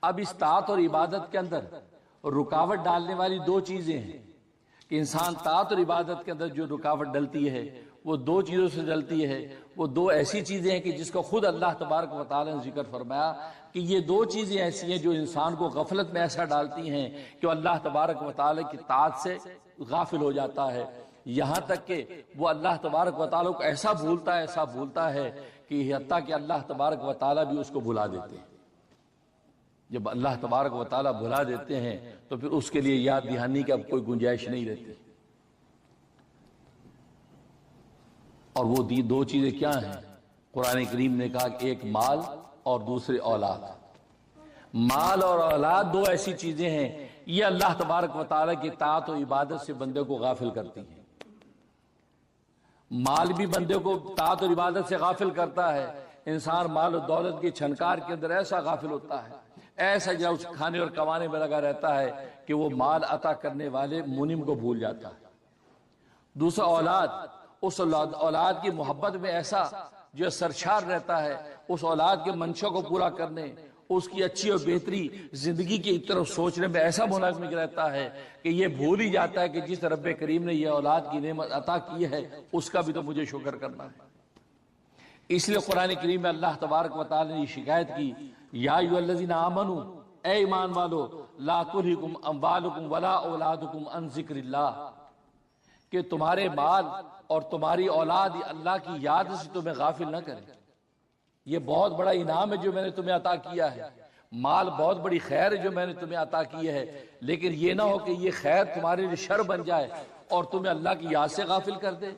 اب اس طاعت اور عبادت کے اندر رکاوٹ ڈالنے والی دو چیزیں ہیں کہ انسان طاعت اور عبادت کے اندر جو رکاوٹ ڈلتی ہے وہ دو چیزوں سے ڈلتی ہے. وہ دو ایسی چیزیں ہیں کہ جس کو خود اللہ تبارک و تعالی نے ذکر فرمایا کہ یہ دو چیزیں ایسی ہیں جو انسان کو غفلت میں ایسا ڈالتی ہیں کہ اللہ تبارک و تعالی کی طاعت سے غافل ہو جاتا ہے، یہاں تک کہ وہ اللہ تبارک و تعالی کو ایسا بھولتا ہے کہ حتیٰ کہ اللہ تبارک و تعالی بھی اس کو بھلا دیتے ہیں. جب اللہ تبارک و تعالی بھلا دیتے ہیں تو پھر اس کے لیے یاد دہانی کی اب کوئی گنجائش نہیں رہتی. اور وہ دو چیزیں کیا ہیں؟ قرآن کریم نے کہا کہ ایک مال اور دوسرے اولاد. مال اور اولاد دو ایسی چیزیں ہیں یہ اللہ تبارک و تعالی کی طاعت و عبادت سے بندے کو غافل کرتی ہیں. مال بھی بندے کو طاعت اور عبادت سے غافل کرتا ہے. انسان مال و دولت کی چھنکار کے اندر ایسا غافل ہوتا ہے، ایسا جو اس کھانے اور کمانے میں لگا رہتا ہے کہ وہ مال عطا کرنے والے منعم کو بھول جاتا ہے. دوسرا اولاد، اس اولاد کی محبت میں ایسا جو سرشار رہتا ہے، اس اولاد کے منشا کو پورا کرنے، اس کی اچھی اور بہتری زندگی کی طرف سوچنے میں ایسا منہمک رہتا ہے کہ یہ بھول ہی جاتا ہے کہ جس رب کریم نے یہ اولاد کی نعمت عطا کی ہے اس کا بھی تو مجھے شکر کرنا ہے. اس لیے قرآن کریم میں اللہ تبارک و تعالی نے یہ شکایت کی، یا ایھا الذین آمنوا، اے ایمان والو، لا تلھکم اموالکم ولا اولادکم عن ذکر اللہ، کہ تمہارے مال اور تمہاری اولاد اللہ کی یاد سے تمہیں غافل نہ کرے. یہ بہت بڑا انعام ہے جو میں نے تمہیں عطا کیا ہے. مال بہت بڑی خیر ہے جو میں نے تمہیں عطا کی ہے، لیکن یہ نہ ہو کہ یہ خیر تمہارے لیے شر بن جائے اور تمہیں اللہ کی یاد سے غافل کر دے.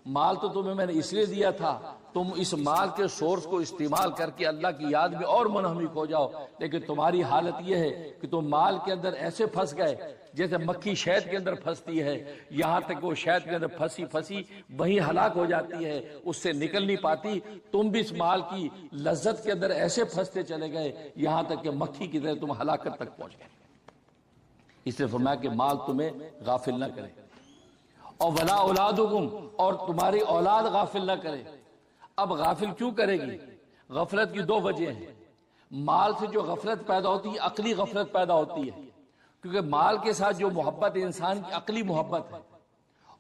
مال تو تمہیں میں نے اس لیے دیا تھا تم اس مال کے سورس کو استعمال کر کے اللہ کی یاد میں اور منہمک ہو جاؤ، لیکن تمہاری حالت یہ ہے کہ تم مال کے اندر ایسے پھنس گئے جیسے مکھی شہد کے اندر پھنستی ہے، یہاں تک وہ شہد کے اندر پھنسی وہیں ہلاک ہو جاتی ہے، اس سے نکل نہیں پاتی. تم بھی اس مال کی لذت کے اندر ایسے پھنستے چلے گئے یہاں تک کہ مکھی کی طرح تم ہلاکت تک پہنچ گئے. اس لیے فرمایا کہ مال تمہیں غافل نہ کرے، اور ولا اولادکم، اور تمہاری اولاد غافل نہ کرے. اب غافل کیوں کرے گی؟ غفلت کی دو وجہ ہیں. مال سے جو غفلت پیدا ہوتی ہے عقلی غفلت پیدا ہوتی ہے، کیونکہ مال کے ساتھ جو محبت انسان کی عقلی محبت ہے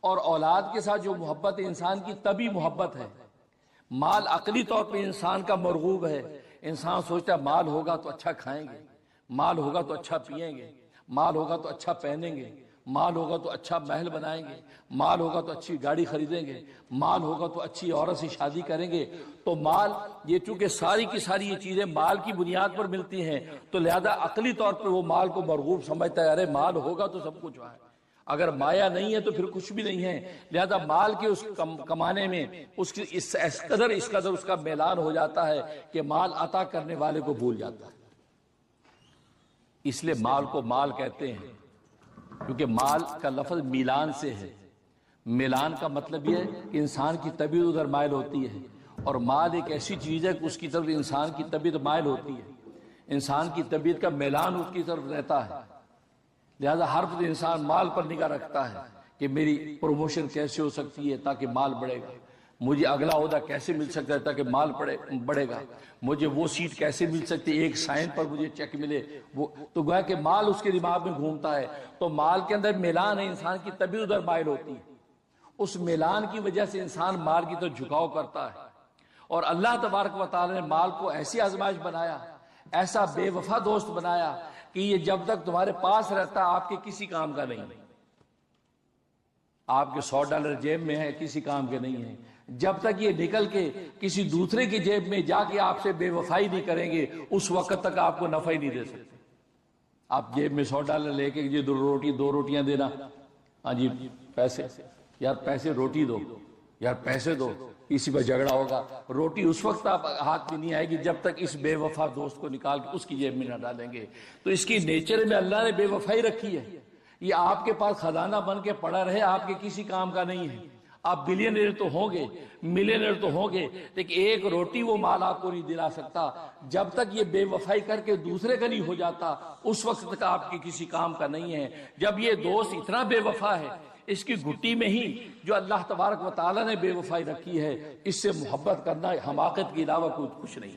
اور اولاد کے ساتھ جو محبت انسان کی طبعی محبت ہے. مال عقلی طور پہ انسان کا مرغوب ہے، انسان سوچتا ہے مال ہوگا تو اچھا کھائیں گے، مال ہوگا تو اچھا پئیں گے، مال ہوگا تو اچھا پہنیں گے، مال ہوگا تو اچھا محل بنائیں گے، مال ہوگا تو اچھی گاڑی خریدیں گے، مال ہوگا تو اچھی عورت سے شادی کریں گے. تو مال، یہ چونکہ ساری کی ساری یہ چیزیں مال کی بنیاد پر ملتی ہیں تو لہذا عقلی طور پر وہ مال کو مرغوب سمجھتا ہے. ارے مال ہوگا تو سب کچھ ہے، اگر مایا نہیں ہے تو پھر کچھ بھی نہیں ہے. لہذا مال کے اس کمانے میں اس قدر اس کا میلان ہو جاتا ہے کہ مال عطا کرنے والے کو بھول جاتا ہے. اس لیے مال کو مال کہتے ہیں کیونکہ مال کا لفظ میلان سے ہے. میلان کا مطلب یہ ہے کہ انسان کی طبیعت ادھر مائل ہوتی ہے، اور مال ایک ایسی چیز ہے کہ اس کی طرف انسان کی طبیعت مائل ہوتی ہے، انسان کی طبیعت کا میلان اس کی طرف رہتا ہے. لہذا ہر وقت انسان مال پر نگاہ رکھتا ہے کہ میری پروموشن کیسے ہو سکتی ہے تاکہ مال بڑھے گا، مجھے اگلا عہدہ کیسے مل سکتا ہے تاکہ مال بڑھے گا، مجھے وہ سیٹ کیسے مل سکتی ہے، ایک سائن پر مجھے چیک ملے. وہ تو گویا کہ مال اس کے دماغ میں گھومتا ہے. تو مال کے اندر میلان ہے، انسان کی طبیعت ادھر مائل ہوتی ہے. اس میلان کی وجہ سے انسان مال کی طرف جھکاؤ کرتا ہے. اور اللہ تبارک و تعالی نے مال کو ایسی آزمائش بنایا، ایسا بے وفا دوست بنایا کہ یہ جب تک تمہارے پاس رہتا آپ کے کسی کام کا نہیں. آپ کے $100 جیب میں ہے، کسی کام کے نہیں ہے. جب تک یہ نکل کے کسی دوسرے کی جیب میں جا کے آپ سے بے وفائی نہیں کریں گے اس وقت تک آپ کو نفع ہی نہیں دے سکتے. آپ جیب میں $100 لے کے یہ دو روٹیاں دینا، ہاں جی پیسے، یار پیسے روٹی دو، یار پیسے دو، اسی پر جھگڑا ہوگا. روٹی اس وقت آپ ہاتھ میں نہیں آئے گی جب تک اس بے وفا دوست کو نکال کے اس کی جیب میں نہ ڈالیں گے. تو اس کی نیچر میں اللہ نے بے وفائی رکھی ہے. یہ آپ کے پاس خزانہ بن کے پڑا رہے، آپ کے کسی کام کا نہیں ہے. آپ بلینئر تو ہوں گے، ملینئر تو ہوں گے، لیکن ایک روٹی وہ مال آپ کو نہیں دلا سکتا جب تک یہ بے وفائی کر کے دوسرے کا نہیں ہو جاتا. اس وقت تک آپ کے کسی کام کا نہیں ہے. جب یہ دوست اتنا بے وفا ہے، اس کی گھٹی میں ہی جو اللہ تبارک و تعالی نے بے وفائی رکھی ہے، اس سے محبت کرنا حماقت کے علاوہ کچھ نہیں.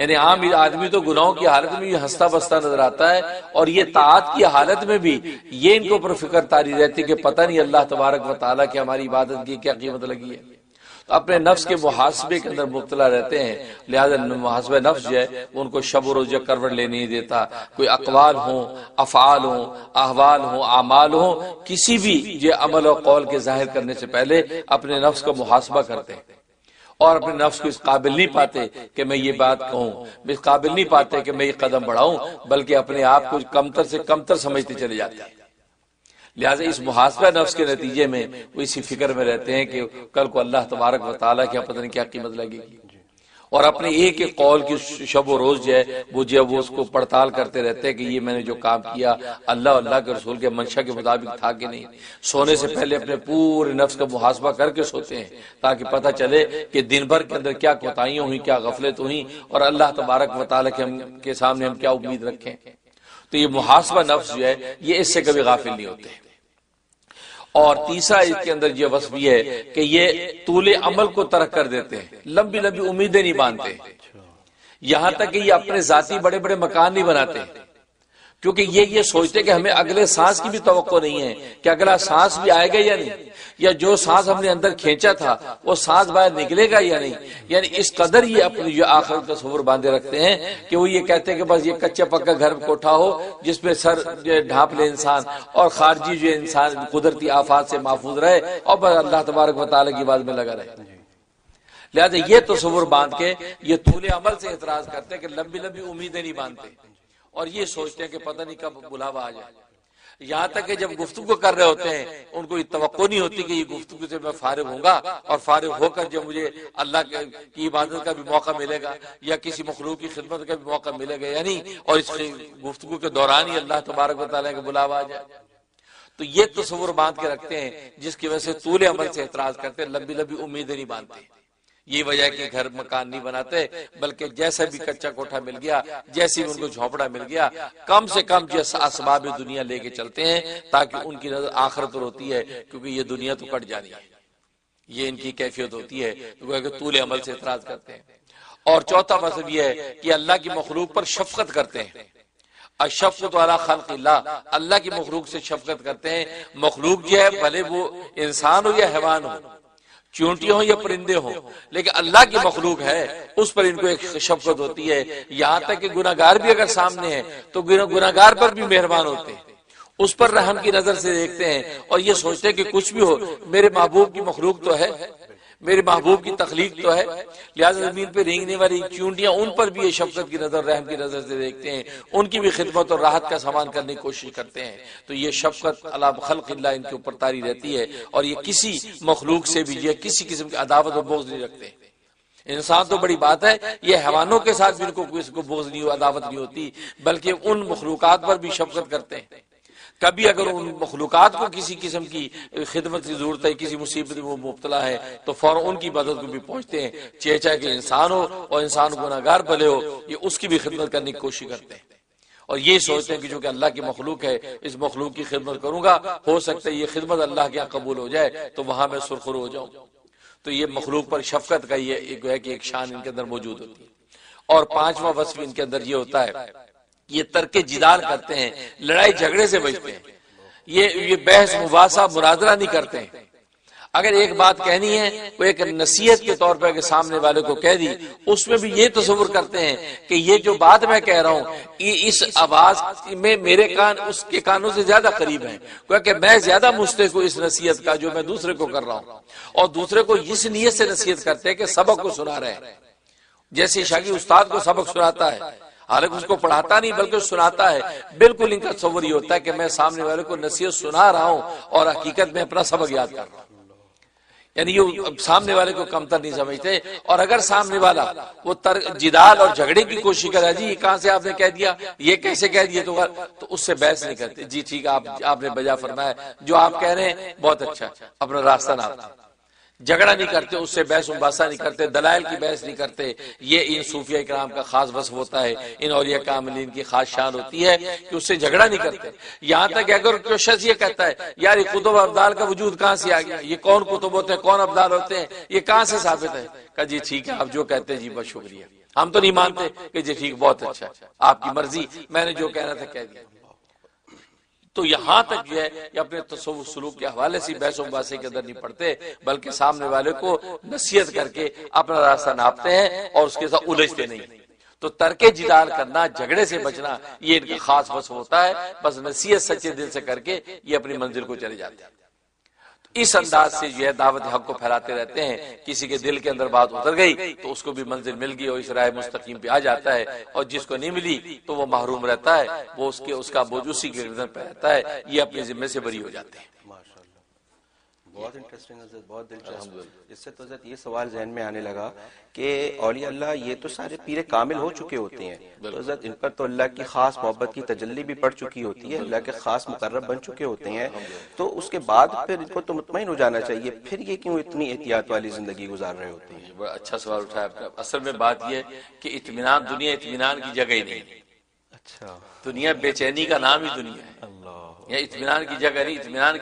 یعنی عام آدمی تو گناہوں کی حالت میں بھی ہنستا بستا نظر آتا ہے، اور یہ طاعت کی حالت میں بھی یہ ان کے اوپر فکر طاری رہتی کہ پتہ نہیں اللہ تبارک و تعالیٰ کی ہماری عبادت کی کیا قیمت لگی ہے۔ تو اپنے نفس کے محاسبے کے اندر مبتلا رہتے ہیں، لہذا محاسبہ نفس جو ہے ان کو شب و روز کروٹ لینے نہیں دیتا۔ کوئی اقوال ہوں، افعال ہوں، احوال ہوں، اعمال ہوں، کسی بھی یہ عمل اور قول کے ظاہر کرنے سے پہلے اپنے نفس کا محاسبہ کرتے ہیں، اور اپنے نفس کو اس قابل نہیں پاتے کہ میں یہ بات کہوں، اس قابل نہیں پاتے کہ میں یہ قدم بڑھاؤں، بلکہ اپنے آپ کو کمتر سے کمتر سمجھتے چلے جاتے ہیں۔ لہٰذا اس محاسبہ نفس کے نتیجے میں وہ اسی فکر میں رہتے ہیں کہ کل کو اللہ تبارک و تعالیٰ کی پتہ نہیں کیا قیمت لگے گی، اور اپنے ایک ایک قول کی شب و روز جو ہے وہ اس کو پڑتال کرتے رہتے ہیں کہ یہ میں نے جو کام کیا اللہ اللہ کے رسول کے منشا کے مطابق تھا کہ نہیں۔ سونے سے پہلے اپنے پورے نفس کا محاسبہ کر کے سوتے ہیں تاکہ پتہ چلے کہ دن بھر کے اندر کیا کوتاہیاں ہوئیں، کیا غفلت ہوئیں، اور اللہ تبارک و تعالیٰ کے سامنے ہم کیا امید رکھیں۔ تو یہ محاسبہ نفس جو ہے یہ اس سے کبھی غافل نہیں ہوتے۔ اور تیسرا اس کے اندر یہ وصف یہ ہے کہ یہ طول عمل کو ترک کر دیتے ہیں، لمبی لمبی امیدیں نہیں باندھتے، یہاں تک کہ یہ اپنے ذاتی بڑے بڑے مکان نہیں بناتے، کیونکہ یہ سوچتے کہ ہمیں اگلے سانس کی بھی توقع نہیں ہے کہ اگلا سانس بھی آئے گا یا نہیں، یا جو سانس ہم نے اندر کھینچا تھا وہ سانس باہر نکلے گا یا نہیں۔ یعنی اس قدر یہ اپنی جو آخرت کا تصور باندھے رکھتے ہیں کہ وہ یہ کہتے ہیں کہ بس یہ کچا پکا گھر کوٹھا ہو جس میں سر ڈھانپ لے انسان، اور خارجی جو انسان قدرتی آفات سے محفوظ رہے، اور بس اللہ تبارک و تعالیٰ کی بات میں لگا رہے۔ لہذا یہ تصور باندھ کے یہ طول عمل سے اعتراض کرتے ہیں کہ لمبی لمبی امیدیں نہیں باندھتے، اور یہ سوچتے ہیں کہ پتہ نہیں کب بلاوا آ جائے۔ یہاں تک کہ جب گفتگو کر رہے ہوتے ہیں ان کو یہ توقع نہیں ہوتی کہ یہ گفتگو سے میں فارغ ہوں گا، اور فارغ ہو کر جب مجھے اللہ کی عبادت کا بھی موقع ملے گا یا کسی مخلوق کی خدمت کا بھی موقع ملے گا یعنی، اور اس گفتگو کے دوران ہی اللہ تبارک و تعالیٰ کا بلاوا آ جائے۔ تو یہ تصور باندھ کے رکھتے ہیں جس کی وجہ سے طول عمل سے اعتراض کرتے ہیں، لمبی لمبی امیدیں نہیں باندھتے۔ یہ وجہ ہے کہ گھر مکان نہیں بناتے، بلکہ جیسا بھی کچا کوٹھا مل گیا، جیسی بھی ان کو جھونپڑا مل گیا، کم سے کم جیسا اسباب دنیا لے کے چلتے ہیں تاکہ ان کی نظر آخرت پر ہوتی ہے، کیونکہ یہ دنیا تو کٹ جانی ہے، یہ ان کی کیفیت ہوتی ہے، کہ طول عمل سے اعتراض کرتے ہیں۔ اور چوتھا مطلب یہ ہے کہ اللہ کی مخلوق پر شفقت کرتے ہیں، الشفقۃ علی خلق اللہ، اللہ کی مخلوق سے شفقت کرتے ہیں۔ مخلوق جو ہے بھلے وہ انسان ہو یا حیوان ہو، چونٹیاں ہوں یا پرندے ہوں، لیکن اللہ کی مخلوق ہے اس پر ان کو ایک شفقت ہوتی ہے، یہاں تک کہ گناہگار بھی اگر سامنے ہے تو گناہگار پر بھی مہربان ہوتے ہیں، اس پر رحم کی نظر سے دیکھتے ہیں، اور یہ سوچتے ہیں کہ کچھ بھی ہو میرے محبوب کی مخلوق تو ہے، میرے محبوب کی تخلیق تو ہے، لہذا زمین پہ رینگنے والی چونٹیاں ان پر بھی یہ شفقت کی نظر، رحم کی نظر سے دیکھتے ہیں، ان کی بھی خدمت اور راحت کا سامان کرنے کی کوشش کرتے ہیں۔ تو یہ شفقت علی خلق اللہ ان کے اوپر طاری رہتی ہے، اور یہ کسی مخلوق سے بھی یہ کسی قسم کی عداوت اور بغض نہیں رکھتے۔ انسان تو بڑی بات ہے، یہ حیوانوں کے ساتھ بھی ان کو کسی کو بغض نہیں، عداوت نہیں ہوتی، بلکہ ان مخلوقات پر بھی شفقت کرتے ہیں۔ کبھی اگر ان مخلوقات کو کسی قسم کی خدمت کی ضرورت ہے، کسی مصیبت میں وہ مبتلا ہے، تو فوراً ان کی مدد کو بھی پہنچتے ہیں، چاہے کہ انسان ہو اور انسان گناہگار بھلے ہو، یہ اس کی بھی خدمت کرنے کی کوشش کرتے ہیں، اور یہ سوچتے ہیں کہ جو کہ اللہ کی مخلوق ہے اس مخلوق کی خدمت کروں گا، ہو سکتا ہے یہ خدمت اللہ کے یہاں قبول ہو جائے تو وہاں میں سرخرو ہو جاؤں۔ تو یہ مخلوق پر شفقت کا یہ کہ ایک شان ان کے اندر موجود ہوتی ہے۔ اور پانچواں وصف ان کے اندر یہ ہوتا ہے، یہ ترک جدال کرتے ہیں، لڑائی جھگڑے سے بچتے ہیں، یہ بحث مباحثہ مناظرہ نہیں کرتے ہیں۔ اگر ایک بات کہنی ہے وہ ایک نصیحت کے طور پر سامنے والے کو کہہ دی، اس میں بھی یہ تصور کرتے ہیں کہ یہ جو بات میں کہہ رہا ہوں اس آواز میں میرے کان اس کے کانوں سے زیادہ قریب ہیں، کیونکہ میں زیادہ مستحق ہوں اس نصیحت کا جو میں دوسرے کو کر رہا ہوں، اور دوسرے کو اس نیت سے نصیحت کرتے ہیں کہ سبق کو سنا رہے ہیں، جیسے شاگرد استاد کو سبق سناتا ہے، حالانکہ اس کو پڑھاتا نہیں بلکہ سناتا ہے، بالکل ان کا تصور یہ ہوتا ہے کہ میں سامنے والے کو نصیحت سنا رہا ہوں اور حقیقت میں اپنا سبق یاد کر رہا ہوں، یعنی یہ سامنے والے کو کمتر نہیں سمجھتے۔ اور اگر سامنے والا وہ جدال اور جھگڑے کی کوشش کرے، جی یہ کہاں سے آپ نے کہہ دیا، یہ کیسے کہہ دیا، تو اس سے بحث نہیں کرتے، جی ٹھیک ہے آپ نے بجا فرمایا، جو آپ کہہ رہے ہیں بہت اچھا، اپنا راستہ نہ جھگڑا نہیں کرتے، اس سے بحث مباحثہ نہیں کرتے، دلائل کی بحث نہیں کرتے. یہ ان صوفیاء کرام کا خاص وصف ہوتا ہے، ان اولیاء کاملین کی خاص شان ہوتی ہے کہ اس سے جھگڑا نہیں کرتے. یہاں تک کہ اگر کوئی شخص یہ کہتا ہے یار یہ کتب ابدال کا وجود کہاں سے آ گیا، یہ کون کتب ہوتے ہیں، کون ابدال ہوتے ہیں، یہ کہاں سے ثابت ہے، کہ جی ٹھیک ہے آپ جو کہتے ہیں جی بس شکریہ، ہم تو نہیں مانتے، کہ جی ٹھیک بہت اچھا، آپ کی مرضی، میں نے جو کہنا تھا کہہ دیا. تو یہاں تک جو ہے یہ اپنے تصوف سلوک کے حوالے سے بحث و مباحثے کے اندر نہیں پڑتے، بلکہ سامنے والے کو نصیحت کر کے اپنا راستہ ناپتے ہیں اور اس کے ساتھ الجھتے نہیں. تو ترک جدال کرنا، جھگڑے سے بچنا، یہ ان کا خاص وصف ہوتا ہے. بس نصیحت سچے دل سے کر کے یہ اپنی منزل کو چلے جاتے ہیں. اس انداز سے جو ہے دعوت حق کو پھیلاتے رہتے ہیں. کسی کے دل کے اندر بات اتر گئی تو اس کو بھی منزل مل گئی اور اس راہ مستقیم پہ آ جاتا ہے، اور جس کو نہیں ملی تو وہ محروم رہتا ہے، وہ اس کا بوجھ اسی کے گردن پہ رہتا ہے. یہ اپنے ذمے سے بری ہو جاتے ہیں. بہت انٹرسٹنگ حضرت، بہت دلچسپ. اس سے تو حضرت یہ سوال ذہن میں آنے لگا کہ اولیاء اللہ یہ تو سارے پیر کامل ہو چکے ہوتے ہیں، تو حضرت ان پر تو اللہ کی خاص محبت کی تجلی بھی پڑ چکی ہوتی ہے، اللہ کے خاص مقرب بن چکے ہوتے ہیں، تو اس کے بعد پھر ان کو تو مطمئن ہو جانا چاہیے، پھر یہ کیوں اتنی احتیاط والی زندگی گزار رہے ہوتے ہیں؟ بڑا اچھا سوال اٹھایا آپ نے. اصل میں بات یہ کہ اطمینان، دنیا اطمینان کی جگہ ہی نہیں. اچھا، دنیا بے چینی کا نام ہی دنیا ہے. اللہ، یہ اطمینان کی جگہ نہیں. اطمینان